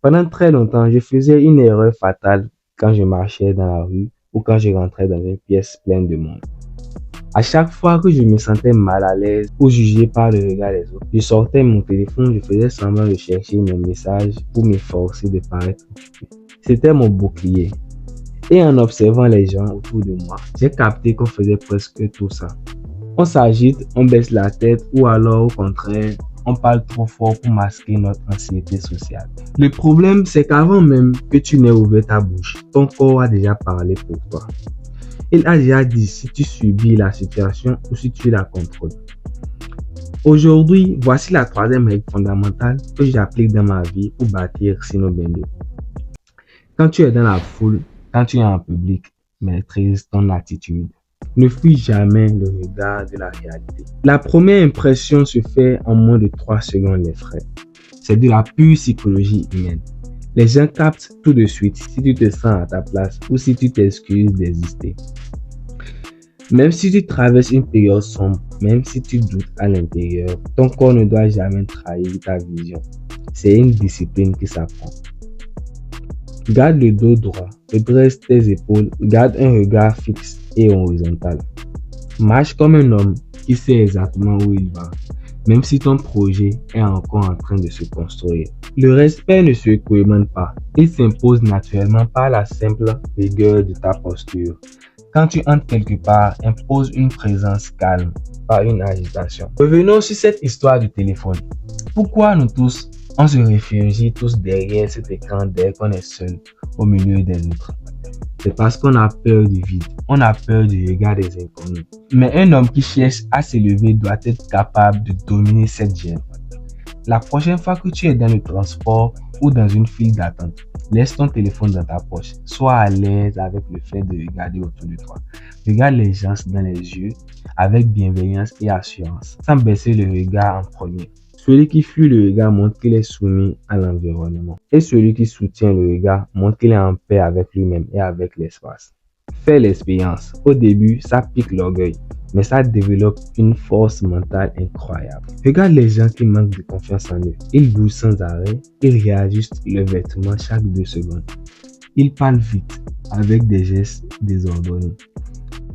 Pendant très longtemps, je faisais une erreur fatale quand je marchais dans la rue ou quand je rentrais dans une pièce pleine de monde. À chaque fois que je me sentais mal à l'aise ou jugé par le regard des autres, je sortais mon téléphone, je faisais semblant de chercher mes messages pour m'efforcer de paraître occupé. C'était mon bouclier. Et en observant les gens autour de moi, j'ai capté qu'on faisait presque tout ça. On s'agite, on baisse la tête ou alors au contraire, on parle trop fort pour masquer notre anxiété sociale. Le problème, c'est qu'avant même que tu n'aies ouvert ta bouche, ton corps a déjà parlé pour toi. Il a déjà dit si tu subis la situation ou si tu la contrôles. Aujourd'hui, voici la troisième règle fondamentale que j'applique dans ma vie pour bâtir Sino Bendo. Quand tu es dans la foule, quand tu es en public, maîtrise ton attitude. Ne fuis jamais le regard de la réalité. La première impression se fait en moins de 3 secondes, les frères. C'est de la pure psychologie humaine. Les gens captent tout de suite si tu te sens à ta place ou si tu t'excuses d'exister. Même si tu traverses une période sombre, même si tu doutes à l'intérieur, ton corps ne doit jamais trahir ta vision. C'est une discipline qui s'apprend. Garde le dos droit, redresse tes épaules, garde un regard fixe et horizontal. Marche comme un homme qui sait exactement où il va, même si ton projet est encore en train de se construire. Le respect ne se commande pas, il s'impose naturellement par la simple rigueur de ta posture. Quand tu entres quelque part, impose une présence calme, pas une agitation. Revenons sur cette histoire du téléphone. Pourquoi nous tous, on se réfugie tous derrière cet écran dès qu'on est seul au milieu des autres? C'est parce qu'on a peur du vide, on a peur du regard des inconnus. Mais un homme qui cherche à s'élever doit être capable de dominer cette gêne. La prochaine fois que tu es dans le transport ou dans une file d'attente, laisse ton téléphone dans ta poche. Sois à l'aise avec le fait de regarder autour de toi. Regarde les gens dans les yeux avec bienveillance et assurance, sans baisser le regard en premier. Celui qui fuit le regard montre qu'il est soumis à l'environnement. Et celui qui soutient le regard montre qu'il est en paix avec lui-même et avec l'espace. Fais l'expérience. Au début, ça pique l'orgueil, mais ça développe une force mentale incroyable. Regarde les gens qui manquent de confiance en eux. Ils bougent sans arrêt, ils réajustent leurs vêtements chaque 2 secondes. Ils parlent vite, avec des gestes désordonnés.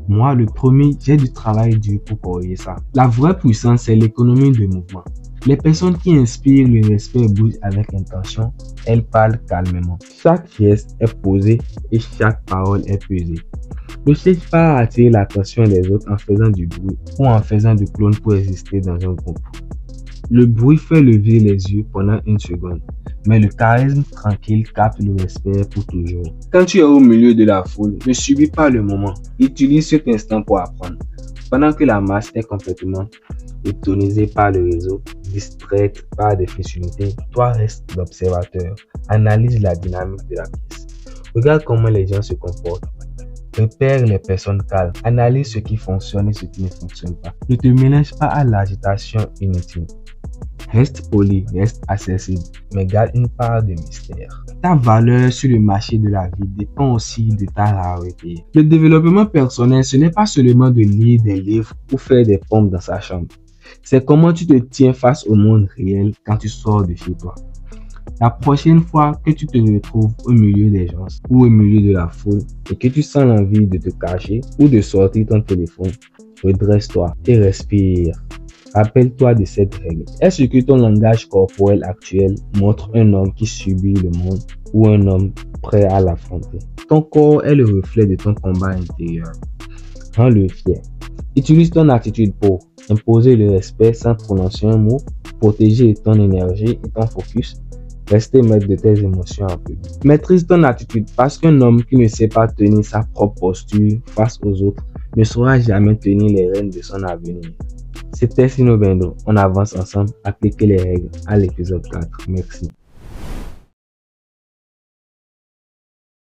Moi, le premier, j'ai du travail dur pour corriger ça. La vraie puissance, c'est l'économie de mouvement. Les personnes qui inspirent le respect bougent avec intention, elles parlent calmement. Chaque geste est posé et chaque parole est pesée. Ne cherche pas à attirer l'attention des autres en faisant du bruit ou en faisant du clown pour exister dans un groupe. Le bruit fait lever les yeux pendant 1 seconde, mais le charisme tranquille capte le respect pour toujours. Quand tu es au milieu de la foule, ne subis pas le moment. Utilise cet instant pour apprendre. Pendant que la masse est complètement hypnotisée par le réseau, distraite par des facilités, toi reste l'observateur. Analyse la dynamique de la pièce. Regarde comment les gens se comportent. Repère les personnes calmes. Analyse ce qui fonctionne et ce qui ne fonctionne pas. Ne te mélange pas à l'agitation inutile. Reste poli, reste accessible, mais garde une part de mystère. Ta valeur sur le marché de la vie dépend aussi de ta rareté. Le développement personnel, ce n'est pas seulement de lire des livres ou faire des pompes dans sa chambre. C'est comment tu te tiens face au monde réel quand tu sors de chez toi. La prochaine fois que tu te retrouves au milieu des gens ou au milieu de la foule et que tu sens l'envie de te cacher ou de sortir ton téléphone, redresse-toi et respire. Rappelle-toi de cette règle. Est-ce que ton langage corporel actuel montre un homme qui subit le monde ou un homme prêt à l'affronter? Ton corps est le reflet de ton combat intérieur. Rends-le fier. Utilise ton attitude pour imposer le respect sans prononcer un mot, protéger ton énergie et ton focus, rester maître de tes émotions en public. Maîtrise ton attitude parce qu'un homme qui ne sait pas tenir sa propre posture face aux autres ne saura jamais tenir les rênes de son avenir. C'était Sino Bendo. On avance ensemble. Appliquez les règles à l'épisode 4. Merci.